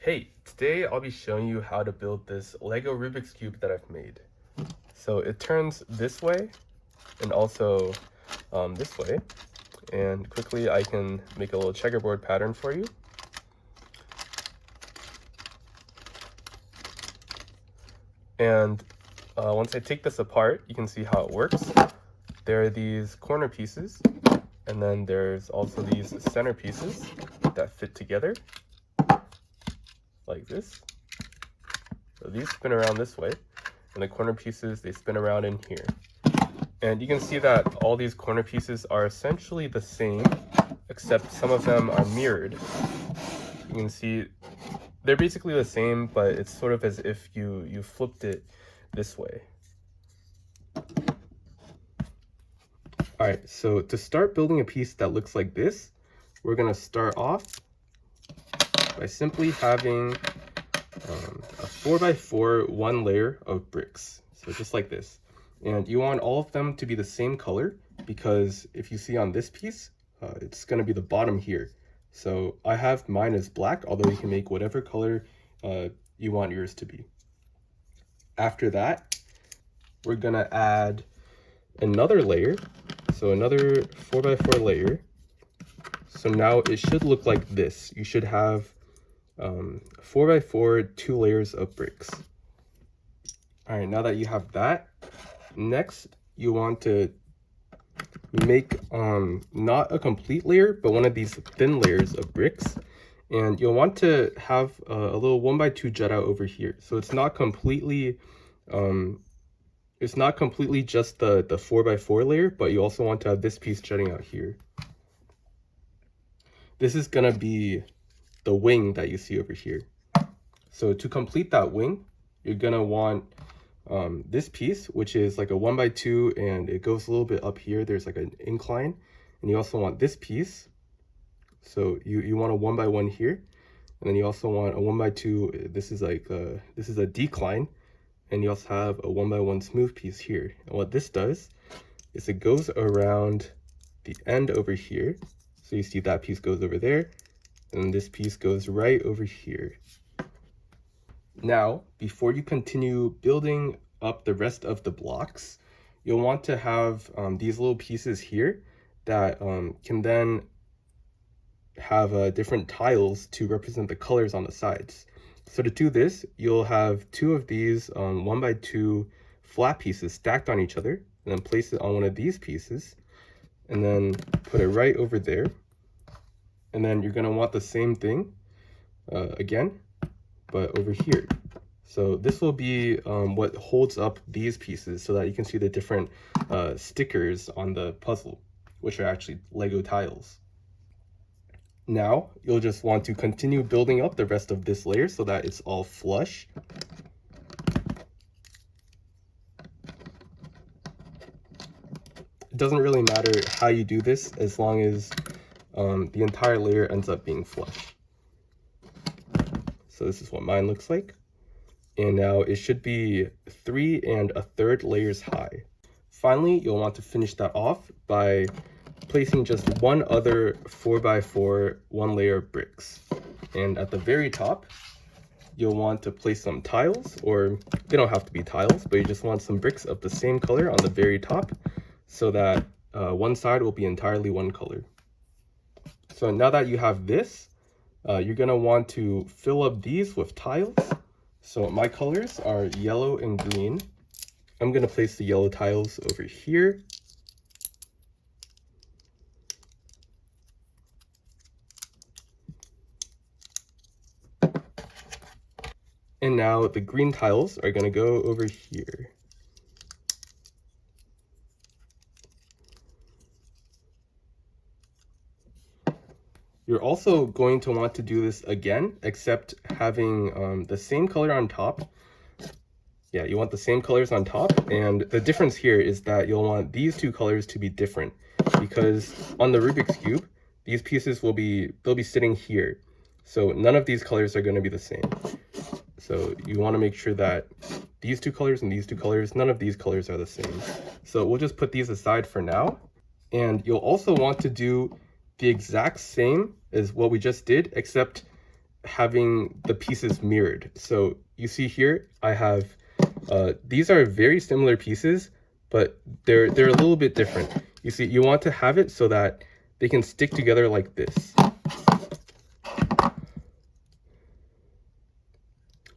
Hey, today I'll be showing you how to build this Lego Rubik's Cube that I've made. So it turns this way and also this way. And quickly I can make a little checkerboard pattern for you. And once I take this apart, you can see how it works. There are these corner pieces, and then there's also these center pieces that fit together like this. So these spin around this way, and the corner pieces, they spin around in here. And you can see that all these corner pieces are essentially the same, except some of them are mirrored. You can see they're basically the same, but it's sort of as if you flipped it this way. All right, so to start building a piece that looks like this, we're gonna start off by simply having a 4x4 one layer of bricks. So just like this. And you want all of them to be the same color, because if you see on this piece, it's gonna be the bottom here. So I have mine as black, although you can make whatever color you want yours to be. After that, we're gonna add another layer. So another 4x4 layer. So now it should look like this. You should have 4x4, 2 layers of bricks. All right, now that you have that, next you want to make not a complete layer, but one of these thin layers of bricks. And you'll want to have a little 1x2 jut out over here. So it's not completely just the 4x4 layer, but you also want to have this piece jutting out here. This is gonna be the wing that you see over here. So to complete that wing, you're gonna want this piece, which is like a 1x2, and it goes a little bit up here. There's like an incline, and you also want this piece. So you want a 1x1 here, and then you also want a 1x2. This is like this is a decline, and you also have a 1x1 smooth piece here. And what this does is it goes around the end over here. So you see that piece goes over there, and this piece goes right over here. Now, before you continue building up the rest of the blocks, you'll want to have these little pieces here that can then have different tiles to represent the colors on the sides. So to do this, you'll have 2 of these 1x2 flat pieces stacked on each other, and then place it on one of these pieces, and then put it right over there. And then you're gonna want the same thing again, but over here. So this will be what holds up these pieces, so that you can see the different stickers on the puzzle, which are actually Lego tiles. Now you'll just want to continue building up the rest of this layer so that it's all flush. It doesn't really matter how you do this, as long as the entire layer ends up being flush. So this is what mine looks like. And now it should be 3 1/3 layers high. Finally, you'll want to finish that off by placing just one other 4x4 one layer of bricks. And at the very top, you'll want to place some tiles, or they don't have to be tiles, but you just want some bricks of the same color on the very top, so that one side will be entirely one color. So now that you have this, you're gonna want to fill up these with tiles. So my colors are yellow and green. I'm gonna place the yellow tiles over here. And now the green tiles are gonna go over here. You're also going to want to do this again, except having the same color on top. Yeah, you want the same colors on top, and the difference here is that you'll want these 2 colors to be different, because on the Rubik's Cube, these pieces they'll be sitting here. So none of these colors are going to be the same. So you want to make sure that these 2 colors and these 2 colors, none of these colors are the same. So we'll just put these aside for now. And you'll also want to do the exact same as what we just did, except having the pieces mirrored. So you see here, I have, these are very similar pieces, but they're a little bit different. You see, you want to have it so that they can stick together like this.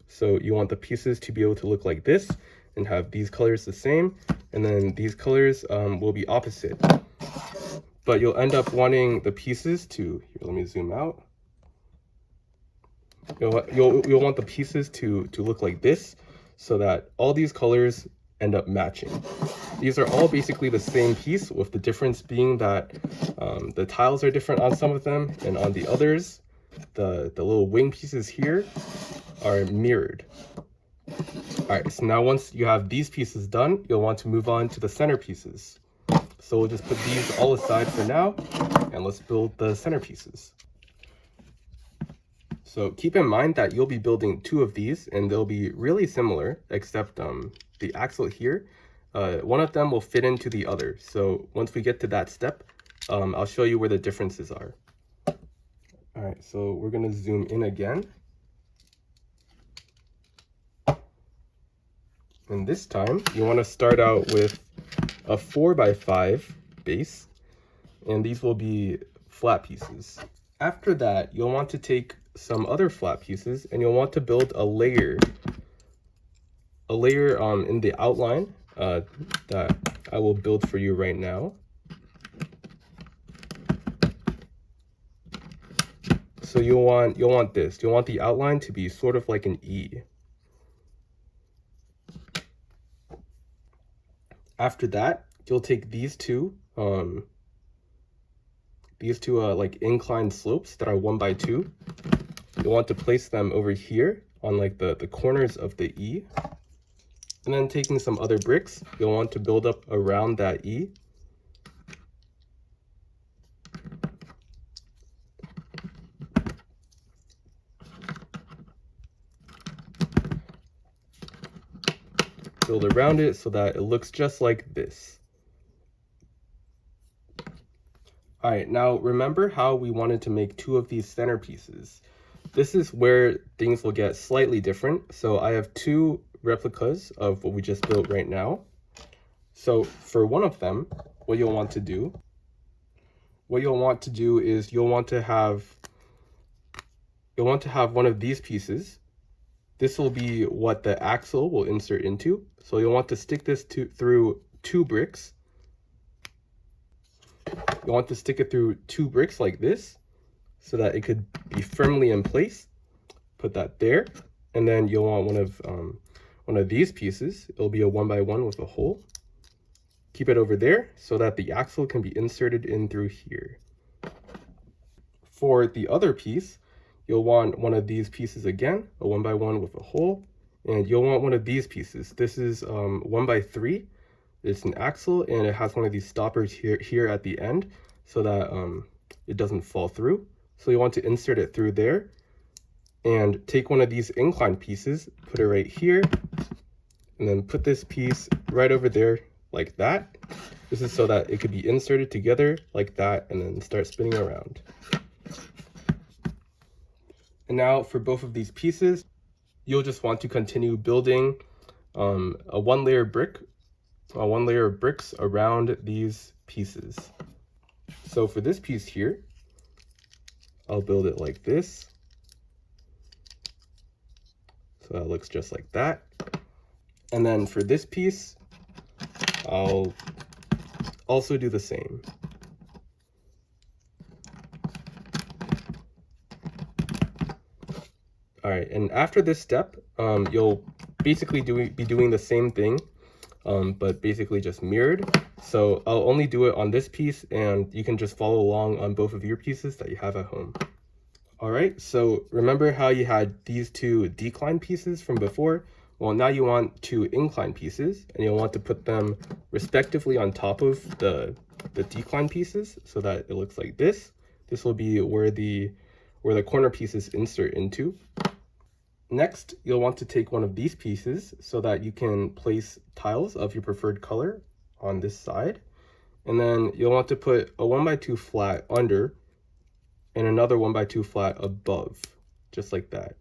So you want the pieces to be able to look like this and have these colors the same, and then these colors will be opposite. But you'll end up wanting the pieces to, here, let me zoom out. You'll want the pieces to look like this, so that all these colors end up matching. These are all basically the same piece, with the difference being that the tiles are different on some of them, and on the others, the little wing pieces here are mirrored. All right, so now once you have these pieces done, you'll want to move on to the center pieces. So we'll just put these all aside for now, and let's build the center pieces. So keep in mind that you'll be building 2 of these, and they'll be really similar, except the axle here, one of them will fit into the other. So once we get to that step, I'll show you where the differences are. All right, so we're gonna zoom in again. And this time, you wanna start out with a 4x5 base, and these will be flat pieces. After that, you'll want to take some other flat pieces, and you'll want to build a layer in the outline that I will build for you right now. So you'll want the outline to be sort of like an E. After that, you'll take these two like inclined slopes that are 1x2. You'll want to place them over here on like the corners of the E. And then taking some other bricks, you'll want to build up around that E. Build around it so that it looks just like this. All right, now remember how we wanted to make 2 of these center pieces. This is where things will get slightly different. So I have 2 replicas of what we just built right now. So for one of them, what you'll want to do is you'll want to have one of these pieces. This will be what the axle will insert into. So you'll want to stick this through 2 bricks. You want to stick it through 2 bricks like this, so that it could be firmly in place. Put that there, and then you'll want one of these pieces. It'll be a 1x1 with a hole. Keep it over there so that the axle can be inserted in through here. For the other piece, you'll want one of these pieces again, a 1x1 with a hole, and you'll want one of these pieces. This is 1x3. It's an axle, and it has one of these stoppers here at the end, so that it doesn't fall through. So you want to insert it through there, and take one of these inclined pieces, put it right here, and then put this piece right over there like that. This is so that it could be inserted together like that, and then start spinning around. And now for both of these pieces, you'll just want to continue building a one layer of bricks around these pieces. So for this piece here, I'll build it like this. So that looks just like that. And then for this piece, I'll also do the same. All right, and after this step, you'll basically be doing the same thing, but basically just mirrored. So I'll only do it on this piece, and you can just follow along on both of your pieces that you have at home. All right, so remember how you had these 2 decline pieces from before? Well, now you want 2 incline pieces, and you'll want to put them respectively on top of the decline pieces so that it looks like this. This will be where the corner pieces insert into. Next, you'll want to take one of these pieces so that you can place tiles of your preferred color on this side. And then you'll want to put a 1x2 flat under and another 1x2 flat above just like that.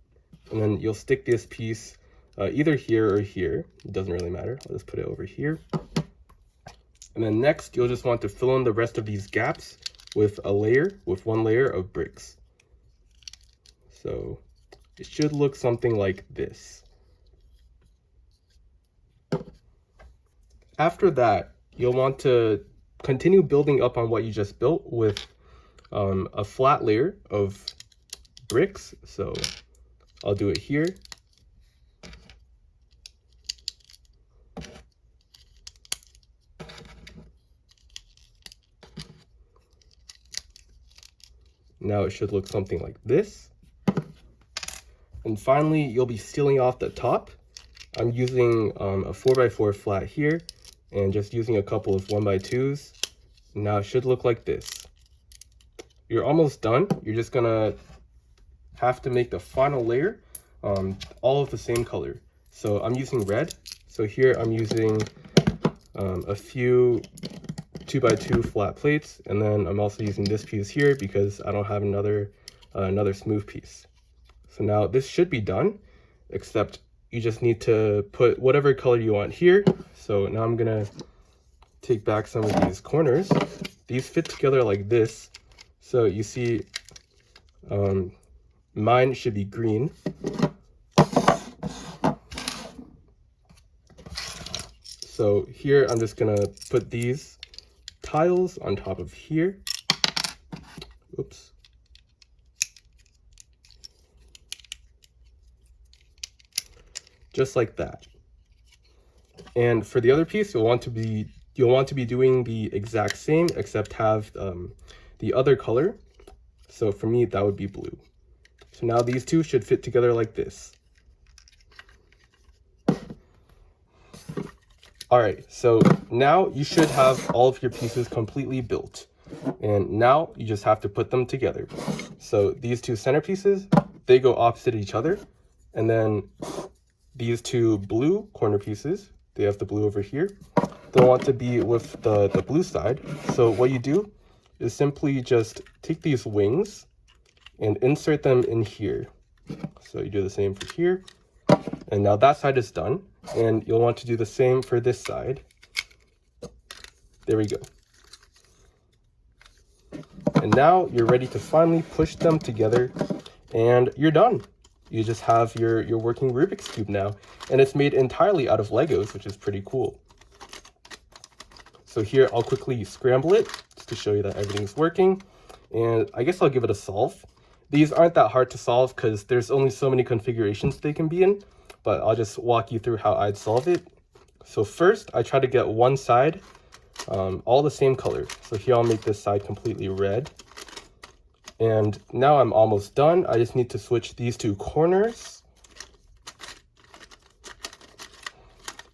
And then you'll stick this piece either here or here. It doesn't really matter. I'll just put it over here. And then next, you'll just want to fill in the rest of these gaps with one layer of bricks. So it should look something like this. After that, you'll want to continue building up on what you just built with a flat layer of bricks. So I'll do it here. Now it should look something like this. And finally, you'll be sealing off the top. I'm using a 4x4 flat here and just using a couple of 1x2s. Now it should look like this. You're almost done. You're just gonna have to make the final layer all of the same color. So I'm using red. So here I'm using a few 2x2 flat plates, and then I'm also using this piece here because I don't have another smooth piece. So now this should be done, except you just need to put whatever color you want here. So now I'm gonna take back some of these corners. These fit together like this. So you see mine should be green. So here I'm just gonna put these tiles on top of here. Oops. Just like that. And for the other piece, you'll want to be doing the exact same, except have the other color. So for me, that would be blue. So now these two should fit together like this. All right, so now you should have all of your pieces completely built. And now you just have to put them together. So these two center pieces, they go opposite each other. And then these two blue corner pieces, they have the blue over here. They'll want to be with the blue side. So what you do is simply just take these wings and insert them in here. So you do the same for here. And now that side is done. And you'll want to do the same for this side. There we go. And now you're ready to finally push them together and you're done. You just have your working Rubik's Cube now. And it's made entirely out of Legos, which is pretty cool. So here I'll quickly scramble it just to show you that everything's working. And I guess I'll give it a solve. These aren't that hard to solve because there's only so many configurations they can be in. But I'll just walk you through how I'd solve it. So first, I try to get one side all the same color. So here I'll make this side completely red. And now I'm almost done. I just need to switch these two corners.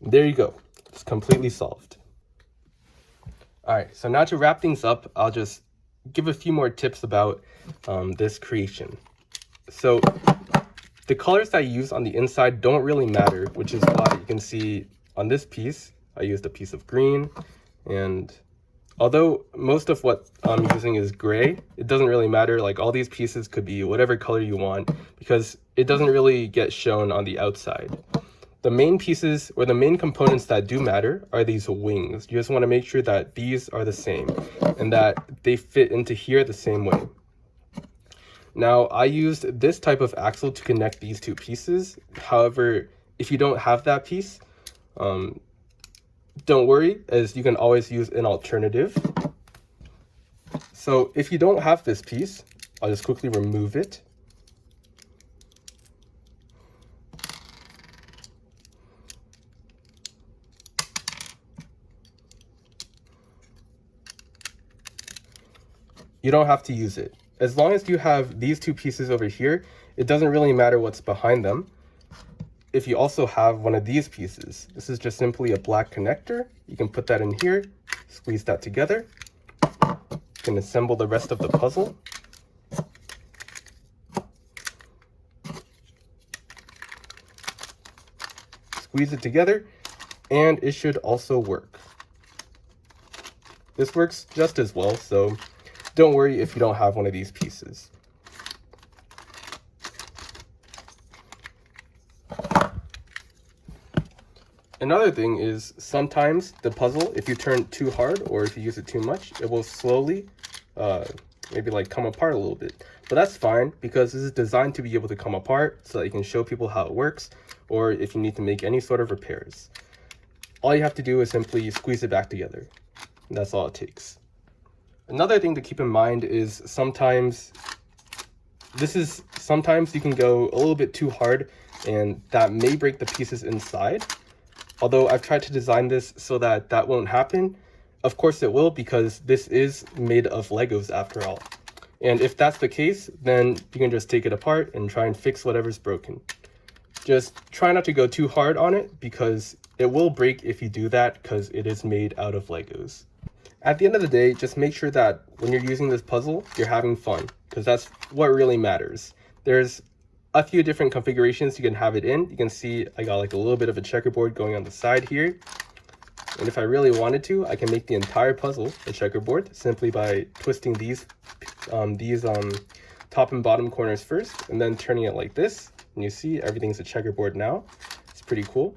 There you go. It's completely solved. All right, so now to wrap things up, I'll just give a few more tips about this creation. So the colors that I use on the inside don't really matter, which is why you can see on this piece, I used a piece of green. And although most of what I'm using is gray, it doesn't really matter. Like all these pieces could be whatever color you want because it doesn't really get shown on the outside. The main pieces or the main components that do matter are these wings. You just want to make sure that these are the same and that they fit into here the same way. Now, I used this type of axle to connect these two pieces. However, if you don't have that piece, don't worry, as you can always use an alternative. So if you don't have this piece, I'll just quickly remove it. You don't have to use it. As long as you have these two pieces over here, it doesn't really matter what's behind them. If you also have one of these pieces, this is just simply a black connector. You can put that in here, squeeze that together. You can assemble the rest of the puzzle. Squeeze it together, and it should also work. This works just as well, so don't worry if you don't have one of these pieces. Another thing is sometimes the puzzle, if you turn it too hard or if you use it too much, it will slowly maybe like come apart a little bit. But that's fine because this is designed to be able to come apart so that you can show people how it works, or if you need to make any sort of repairs. All you have to do is simply squeeze it back together. That's all it takes. Another thing to keep in mind is sometimes you can go a little bit too hard and that may break the pieces inside. Although I've tried to design this so that that won't happen. Of course it will, because this is made of Legos after all. And if that's the case, then you can just take it apart and try and fix whatever's broken. Just try not to go too hard on it because it will break if you do that, because it is made out of Legos. At the end of the day, just make sure that when you're using this puzzle, you're having fun, because that's what really matters. There's a few different configurations you can have it in. You can see I got like a little bit of a checkerboard going on the side here. And if I really wanted to, I can make the entire puzzle a checkerboard simply by twisting these top and bottom corners first and then turning it like this. And you see everything's a checkerboard now. It's pretty cool.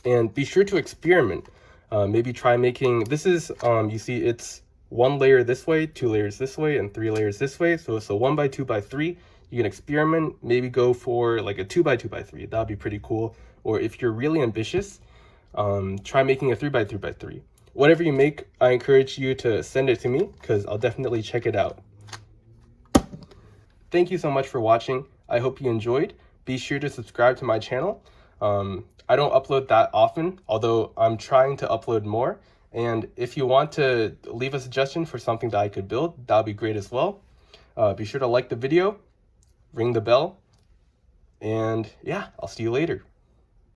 And be sure to experiment. Maybe try making, this is, you see it's 1 layer this way, 2 layers this way, and 3 layers this way. So it's a 1 by 2 by 3. You can experiment, maybe go for like a 2 by 2 by 3. That'd be pretty cool. Or if you're really ambitious, try making a 3 by 3 by 3. Whatever you make, I encourage you to send it to me because I'll definitely check it out. Thank you so much for watching. I hope you enjoyed. Be sure to subscribe to my channel. I don't upload that often, although I'm trying to upload more. And if you want to leave a suggestion for something that I could build, that'll be great as well. Be sure to like the video, ring the bell, and yeah, I'll see you later.